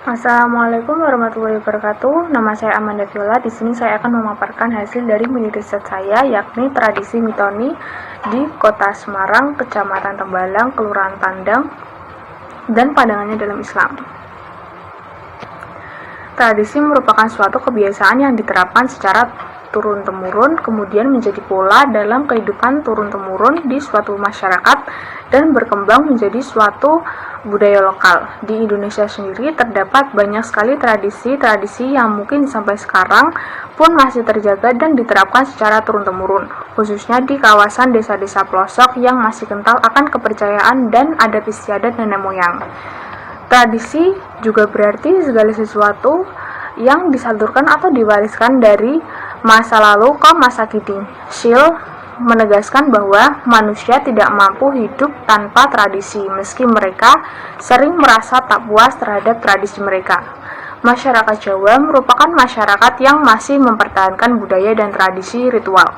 Assalamualaikum warahmatullahi wabarakatuh. Nama saya Amanda Viola. Di sini saya akan memaparkan hasil dari mini riset saya, yakni tradisi mitoni di Kota Semarang, Kecamatan Tembalang, Kelurahan Tandang, dan pandangannya dalam Islam. Tradisi merupakan suatu kebiasaan yang diterapkan secara turun-temurun, kemudian menjadi pola dalam kehidupan turun-temurun di suatu masyarakat dan berkembang menjadi suatu budaya lokal. Di Indonesia sendiri terdapat banyak sekali tradisi-tradisi yang mungkin sampai sekarang pun masih terjaga dan diterapkan secara turun-temurun, khususnya di kawasan desa-desa pelosok yang masih kental akan kepercayaan dan adat istiadat nenek moyang. Tradisi juga berarti segala sesuatu yang disalurkan atau diwariskan dari masa lalu ke masa kini. Shil menegaskan bahwa manusia tidak mampu hidup tanpa tradisi, meski mereka sering merasa tak puas terhadap tradisi mereka. Masyarakat Jawa merupakan masyarakat yang masih mempertahankan budaya dan tradisi ritual,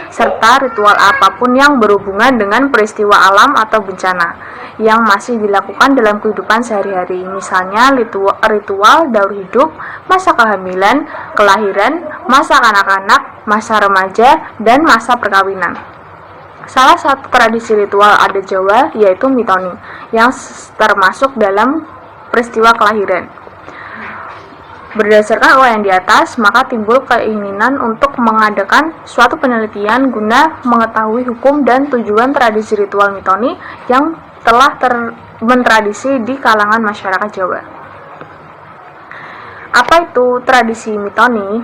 serta ritual apapun yang berhubungan dengan peristiwa alam atau bencana, yang masih dilakukan dalam kehidupan sehari-hari, misalnya ritual daur hidup, masa kehamilan, kelahiran, masa kanak-kanak, masa remaja, dan masa perkawinan. Salah satu tradisi ritual adat Jawa yaitu mitoni, yang termasuk dalam peristiwa kelahiran. Berdasarkan uraian di atas, maka timbul keinginan untuk mengadakan suatu penelitian guna mengetahui hukum dan tujuan tradisi ritual mitoni yang telah mentradisi di kalangan masyarakat Jawa. Apa itu tradisi mitoni?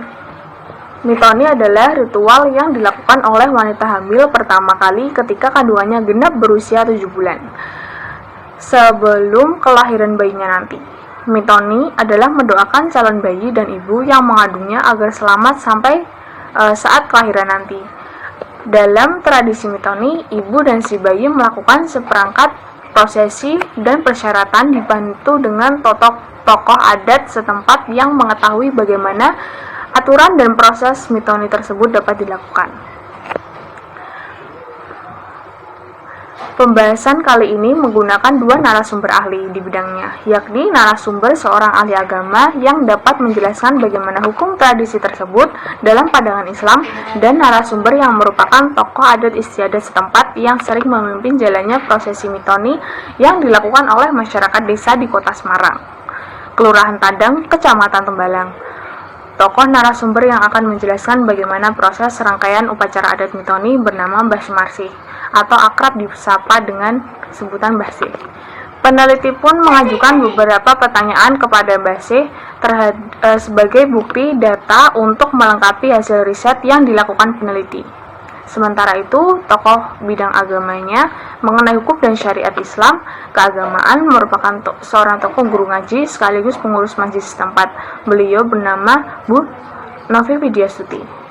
Mitoni adalah ritual yang dilakukan oleh wanita hamil pertama kali ketika kandungannya genap berusia 7 bulan, sebelum kelahiran bayinya nanti. Mitoni adalah mendoakan calon bayi dan ibu yang mengandungnya agar selamat sampai saat kelahiran nanti. Dalam tradisi mitoni, ibu dan si bayi melakukan seperangkat prosesi dan persyaratan dibantu dengan tokoh adat setempat yang mengetahui bagaimana aturan dan proses mitoni tersebut dapat dilakukan. Pembahasan kali ini menggunakan dua narasumber ahli di bidangnya, yakni narasumber seorang ahli agama yang dapat menjelaskan bagaimana hukum tradisi tersebut dalam pandangan Islam, dan narasumber yang merupakan tokoh adat istiadat setempat yang sering memimpin jalannya prosesi mitoni yang dilakukan oleh masyarakat desa di Kota Semarang, Kelurahan Tandang, Kecamatan Tembalang. Tokoh narasumber yang akan menjelaskan bagaimana proses serangkaian upacara adat mitoni bernama Mbah Sumarsi, atau akrab disapa dengan sebutan Mbah Sih. Peneliti pun mengajukan beberapa pertanyaan kepada Mbah Sih sebagai bukti data untuk melengkapi hasil riset yang dilakukan peneliti. Sementara itu, tokoh bidang agamanya mengenai hukum dan syariat Islam keagamaan merupakan seorang tokoh guru ngaji sekaligus pengurus masjid setempat. Beliau bernama Bu Novi Widyasuti.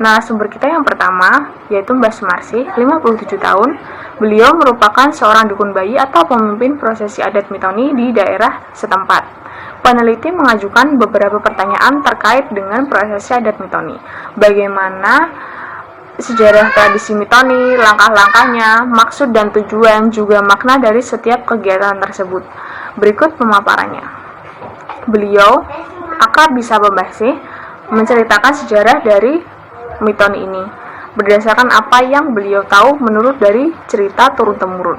Narasumber kita yang pertama yaitu Mbah Sumarsi, 57 tahun. Beliau merupakan seorang dukun bayi atau pemimpin prosesi adat mitoni di daerah setempat. Peneliti mengajukan beberapa pertanyaan terkait dengan prosesi adat mitoni. Bagaimana sejarah tradisi mitoni, langkah-langkahnya, maksud dan tujuan, juga makna dari setiap kegiatan tersebut. Berikut pemaparannya. Beliau akrab disapa Mbah Sih menceritakan sejarah dari mitoni ini berdasarkan apa yang beliau tahu menurut dari cerita turun-temurun.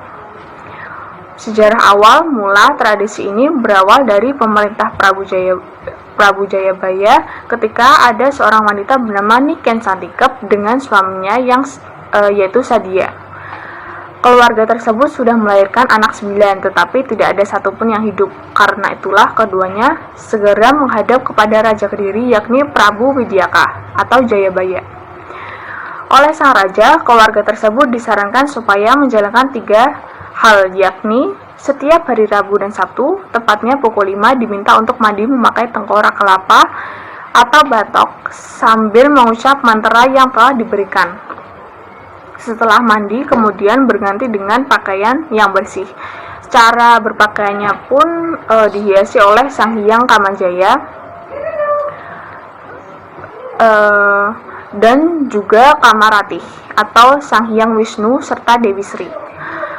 Sejarah awal mula tradisi ini berawal dari pemerintah Prabu Jayabaya ketika ada seorang wanita bernama Niken Santikep dengan suaminya yaitu Sadia. Keluarga tersebut sudah melahirkan anak 9, tetapi tidak ada satupun yang hidup. Karena itulah keduanya segera menghadap kepada Raja Kediri, yakni Prabu Widyaka atau Jayabaya. Oleh sang raja, keluarga tersebut disarankan supaya menjalankan 3 hal, yakni setiap hari Rabu dan Sabtu, tepatnya pukul 5, diminta untuk mandi memakai tengkorak kelapa atau batok sambil mengucap mantra yang telah diberikan. Setelah mandi, kemudian berganti dengan pakaian yang bersih. Cara berpakaiannya pun dihiasi oleh Sang Hyang Kamajaya dan juga Kamarati atau Sang Hyang Wisnu serta Dewi Sri.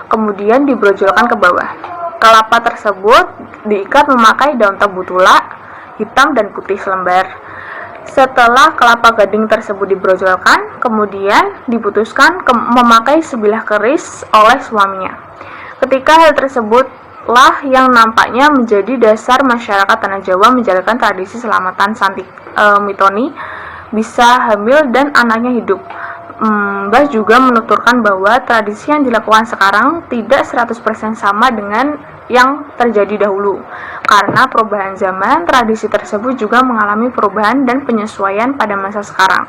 Kemudian dibrojolkan ke bawah. Kelapa tersebut diikat memakai daun tebu tula hitam dan putih selembar. Setelah kelapa gading tersebut dibrojolkan, kemudian diputuskan memakai sebilah keris oleh suaminya. Ketika hal tersebutlah yang nampaknya menjadi dasar masyarakat Tanah Jawa menjalankan tradisi selamatan Santi Mitoni bisa hamil dan anaknya hidup. Mbah juga menuturkan bahwa tradisi yang dilakukan sekarang tidak 100% sama dengan yang terjadi dahulu. Karena perubahan zaman, tradisi tersebut juga mengalami perubahan dan penyesuaian pada masa sekarang.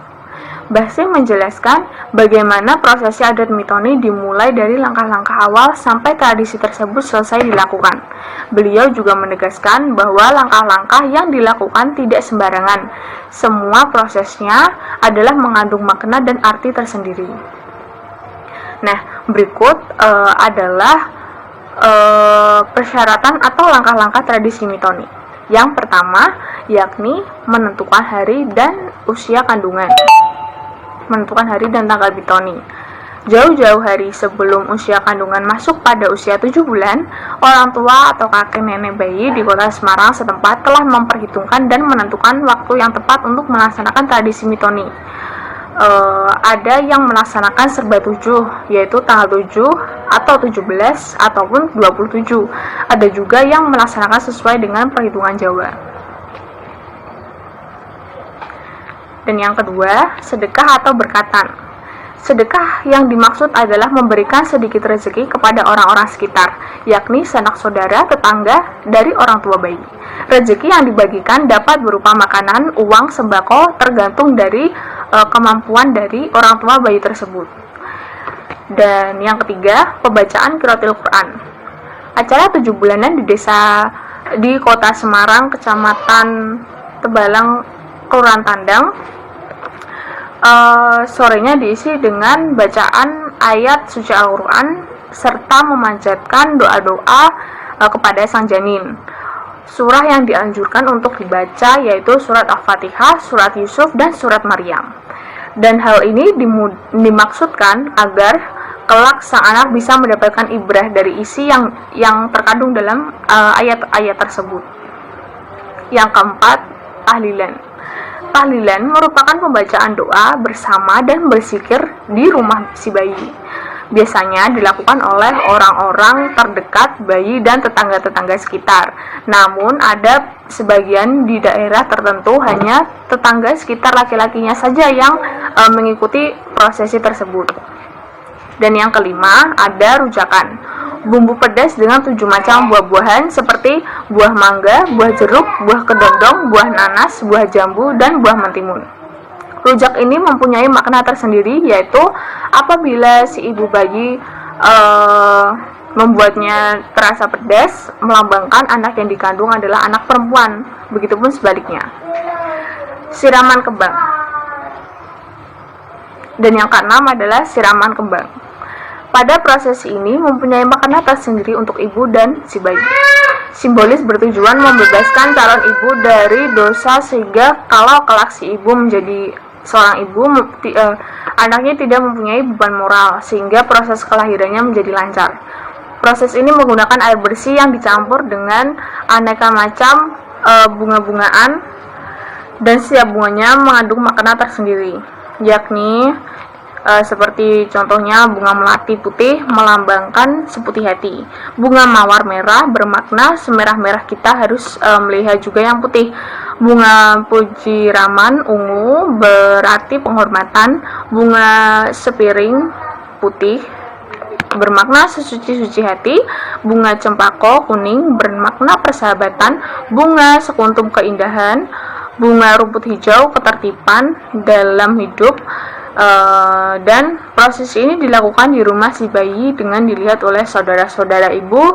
Mbah Sim menjelaskan bagaimana prosesi adat mitoni dimulai dari langkah-langkah awal sampai tradisi tersebut selesai dilakukan. Beliau juga menegaskan bahwa langkah-langkah yang dilakukan tidak sembarangan. Semua prosesnya adalah mengandung makna dan arti tersendiri. Nah, berikut adalah persyaratan atau langkah-langkah tradisi mitoni. Yang pertama, yakni menentukan hari dan usia kandungan. Menentukan hari dan tanggal mitoni. Jauh-jauh hari sebelum usia kandungan masuk pada usia 7 bulan, orang tua atau kakek nenek bayi di kota Semarang setempat telah memperhitungkan dan menentukan waktu yang tepat untuk melaksanakan tradisi mitoni. Ada yang melaksanakan serba 7, yaitu tanggal 7 atau 17 ataupun 27. Ada juga yang melaksanakan sesuai dengan perhitungan Jawa. Dan yang kedua, sedekah atau berkatan. Sedekah yang dimaksud adalah memberikan sedikit rezeki kepada orang-orang sekitar, yakni sanak saudara, tetangga dari orang tua bayi. Rezeki yang dibagikan dapat berupa makanan, uang, sembako, tergantung dari kemampuan dari orang tua bayi tersebut. Dan yang ketiga, pembacaan qiraatul Quran. Acara 7 bulanan di kota Semarang, Kecamatan Tebalang, Kelurahan Tandang, sorenya diisi dengan bacaan ayat suci Al-Quran serta memanjatkan doa-doa kepada sang janin. Surah yang dianjurkan untuk dibaca yaitu surat Al-Fatihah, surat Yusuf, dan surat Maryam. Dan hal ini dimaksudkan agar kelak sang anak bisa mendapatkan ibrah dari isi yang terkandung dalam ayat-ayat tersebut. Yang keempat, tahlilan. Tahlilan merupakan pembacaan doa bersama dan berzikir di rumah si bayi. Biasanya dilakukan oleh orang-orang terdekat bayi dan tetangga-tetangga sekitar. Namun ada sebagian di daerah tertentu hanya tetangga sekitar laki-lakinya saja yang mengikuti prosesi tersebut. Dan yang kelima, ada rujakan. Bumbu pedas dengan 7 macam buah-buahan seperti buah mangga, buah jeruk, buah kedondong, buah nanas, buah jambu, dan buah mentimun. Rujak ini mempunyai makna tersendiri, yaitu apabila si ibu bayi membuatnya terasa pedas, melambangkan anak yang dikandung adalah anak perempuan. Begitupun sebaliknya. Siraman kembang. Dan yang keenam adalah siraman kembang. Pada prosesi ini mempunyai makna tersendiri untuk ibu dan si bayi. Simbolis bertujuan membebaskan calon ibu dari dosa sehingga kalau kelak si ibu menjadi seorang ibu, anaknya tidak mempunyai beban moral sehingga proses kelahirannya menjadi lancar. Proses ini menggunakan air bersih yang dicampur dengan aneka macam bunga-bungaan dan setiap bunganya mengandung makna tersendiri, yakni seperti contohnya bunga melati putih melambangkan seputih hati. Bunga mawar merah bermakna semerah-merah kita harus melihat juga yang putih. Bunga pujiraman ungu berarti penghormatan. Bunga sepiring putih bermakna sesuci-suci hati. Bunga cempaka kuning bermakna persahabatan. Bunga sekuntum keindahan. Bunga rumput hijau ketertiban dalam hidup. Dan proses ini dilakukan di rumah si bayi dengan dilihat oleh saudara-saudara ibu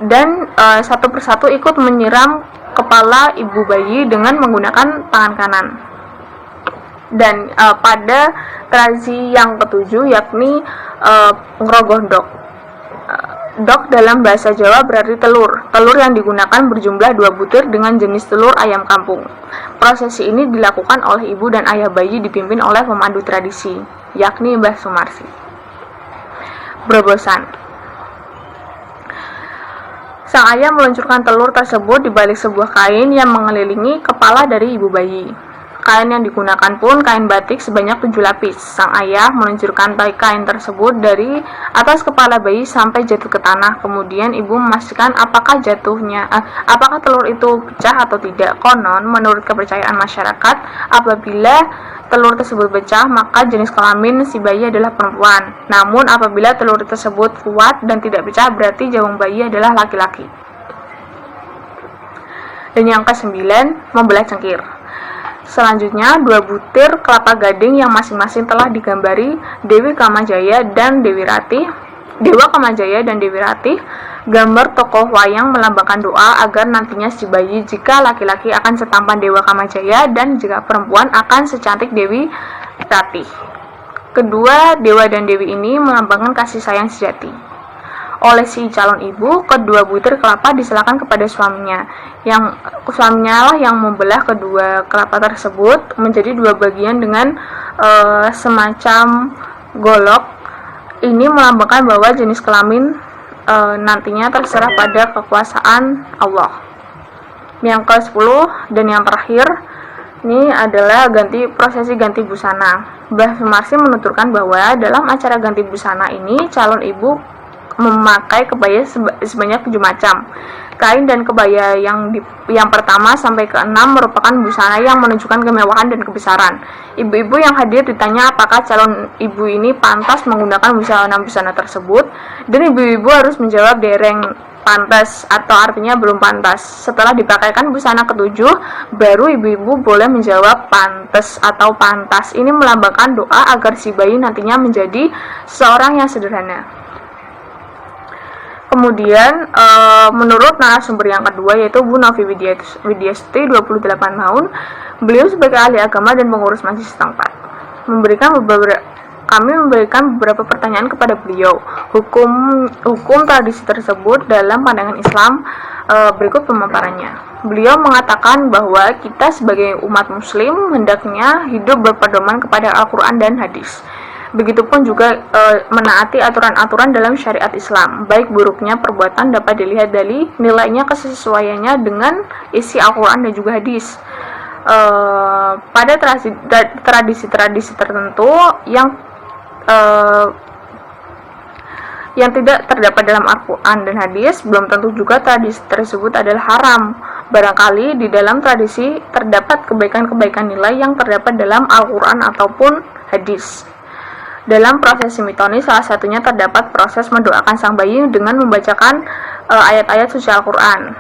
dan satu persatu ikut menyiram kepala ibu bayi dengan menggunakan tangan kanan. Dan pada tradisi yang ketujuh yakni ngrogoh ndok. Dok dalam bahasa Jawa berarti telur. Telur yang digunakan berjumlah 2 butir dengan jenis telur ayam kampung. Prosesi ini dilakukan oleh ibu dan ayah bayi dipimpin oleh pemandu tradisi, yakni Mbah Sumarsi. Berobosan. Sang ayah meluncurkan telur tersebut di balik sebuah kain yang mengelilingi kepala dari ibu bayi. Kain yang digunakan pun kain batik sebanyak 7 lapis. Sang ayah meluncurkan kain tersebut dari atas kepala bayi sampai jatuh ke tanah. Kemudian ibu memastikan apakah telur itu pecah atau tidak. Konon, menurut kepercayaan masyarakat, apabila telur tersebut pecah, maka jenis kelamin si bayi adalah perempuan. Namun, apabila telur tersebut kuat dan tidak pecah, berarti jagung bayi adalah laki-laki. Dan yang ke-9, membelah cengkir. Selanjutnya, 2 butir kelapa gading yang masing-masing telah digambari Dewa Kamajaya dan Dewi Ratih. Gambar tokoh wayang melambangkan doa agar nantinya si bayi jika laki-laki akan setampan Dewa Kamajaya dan jika perempuan akan secantik Dewi Ratih. Kedua dewa dan dewi ini melambangkan kasih sayang sejati. Oleh si calon ibu, kedua butir kelapa diserahkan kepada suaminya. Yang suaminya lah yang membelah kedua kelapa tersebut menjadi 2 bagian dengan semacam golok. Ini melambangkan bahwa jenis kelamin nantinya terserah pada kekuasaan Allah. Yang ke-10 dan yang terakhir, ini adalah prosesi ganti busana. Mbah Sumarsi menuturkan bahwa dalam acara ganti busana ini calon ibu memakai kebaya sebanyak 7 macam. Kain dan kebaya yang pertama sampai ke-6 merupakan busana yang menunjukkan kemewahan dan kebesaran. Ibu-ibu yang hadir ditanya apakah calon ibu ini pantas menggunakan busana tersebut, dan ibu-ibu harus menjawab dereng pantas atau artinya belum pantas. Setelah dipakaikan busana ke-7, baru ibu-ibu boleh menjawab pantas atau pantas. Ini melambangkan doa agar si bayi nantinya menjadi seorang yang sederhana. Kemudian, menurut narasumber yang kedua, yaitu Bu Novi Widyasti, 28 tahun, beliau sebagai ahli agama dan pengurus masjid setempat, kami memberikan beberapa pertanyaan kepada beliau. Hukum tradisi tersebut dalam pandangan Islam, berikut pemaparannya. Beliau mengatakan bahwa kita sebagai umat muslim hendaknya hidup berpedoman kepada Al-Quran dan hadis. Begitupun juga menaati aturan-aturan dalam syariat Islam. Baik buruknya perbuatan dapat dilihat dari nilainya kesesuaiannya dengan isi Al-Quran dan juga hadis. Pada tradisi-tradisi tertentu yang tidak terdapat dalam Al-Quran dan hadis, belum tentu juga tradisi tersebut adalah haram. Barangkali di dalam tradisi terdapat kebaikan-kebaikan nilai yang terdapat dalam Al-Quran ataupun hadis. Dalam prosesi mitoni, salah satunya terdapat proses mendoakan sang bayi dengan membacakan ayat-ayat suci Al-Quran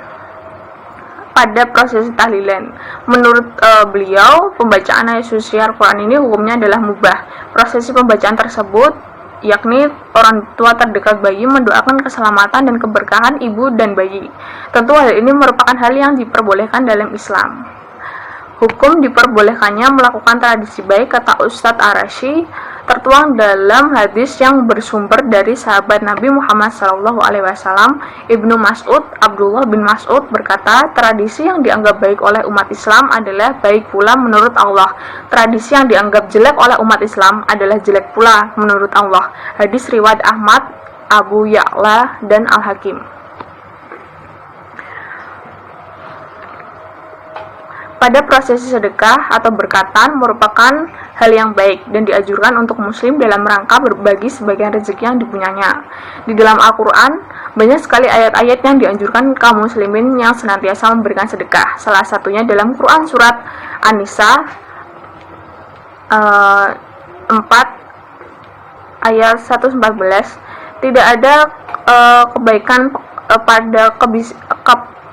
pada prosesi tahlilan. Menurut beliau, pembacaan ayat suci Al-Quran ini hukumnya adalah mubah. Prosesi pembacaan tersebut, yakni orang tua terdekat bayi mendoakan keselamatan dan keberkahan ibu dan bayi. Tentu hal ini merupakan hal yang diperbolehkan dalam Islam. Hukum diperbolehkannya melakukan tradisi baik, kata Ustadz Arashi, tertuang dalam hadis yang bersumber dari sahabat Nabi Muhammad SAW. Ibnu Mas'ud, Abdullah bin Mas'ud berkata, tradisi yang dianggap baik oleh umat Islam adalah baik pula menurut Allah. Tradisi yang dianggap jelek oleh umat Islam adalah jelek pula menurut Allah. Hadis riwayat Ahmad, Abu Ya'la, dan Al-Hakim. Pada prosesi sedekah atau berkatan merupakan hal yang baik dan dianjurkan untuk muslim dalam rangka berbagi sebagian rezeki yang dipunyanya. Di dalam Al-Quran, banyak sekali ayat-ayat yang dianjurkan kaum muslimin yang senantiasa memberikan sedekah. Salah satunya dalam Quran surat An-Nisa 4 ayat 114, tidak ada kebaikan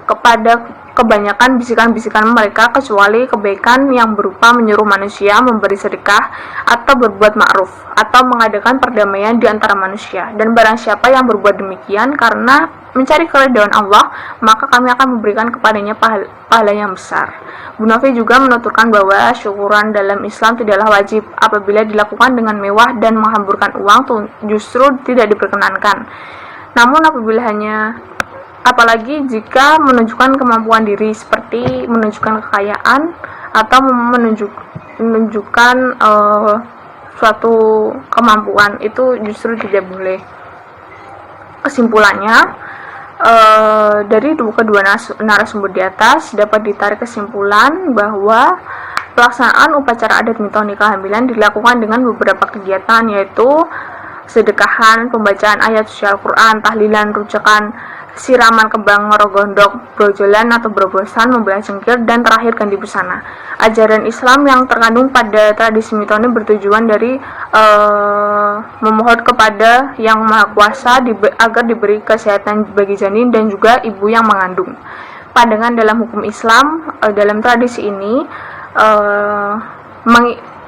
kepada kebanyakan bisikan-bisikan mereka kecuali kebaikan yang berupa menyuruh manusia memberi sedekah atau berbuat ma'ruf atau mengadakan perdamaian di antara manusia. Dan barang siapa yang berbuat demikian karena mencari keridhaan Allah, maka kami akan memberikan kepadanya pahala yang besar. Bu Novi juga menuturkan bahwa syukuran dalam Islam tidaklah wajib. Apabila dilakukan dengan mewah dan menghamburkan uang justru tidak diperkenankan. Namun apalagi jika menunjukkan kemampuan diri seperti menunjukkan kekayaan atau menunjukkan suatu kemampuan, itu justru tidak boleh. Kesimpulannya, Dari kedua narasumber di atas dapat ditarik kesimpulan bahwa pelaksanaan upacara adat mitoni kehamilan dilakukan dengan beberapa kegiatan, yaitu sedekahan, pembacaan ayat suci Al-Quran, tahlilan, rujakan, siraman kembang ngorogondok, brojolan atau berobosan, membelah cengkir, dan terakhir ganti busana. Ajaran Islam yang terkandung pada tradisi mitoni bertujuan dari memohon kepada Yang Maha Kuasa agar diberi kesehatan bagi janin dan juga ibu yang mengandung. Pandangan dalam hukum Islam dalam tradisi ini,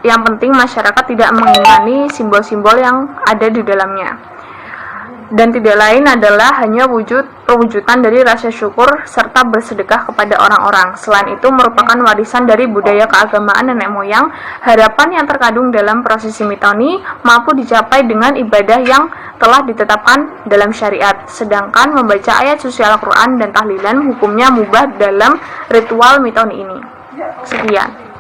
yang penting masyarakat tidak mengingkari simbol-simbol yang ada di dalamnya, dan tidak lain adalah hanya perwujudan dari rasa syukur serta bersedekah kepada orang-orang. Selain itu merupakan warisan dari budaya keagamaan nenek moyang. Harapan yang terkandung dalam prosesi mitoni mampu dicapai dengan ibadah yang telah ditetapkan dalam syariat, sedangkan membaca ayat suci Al-Quran dan tahlilan hukumnya mubah dalam ritual mitoni ini. Sekian.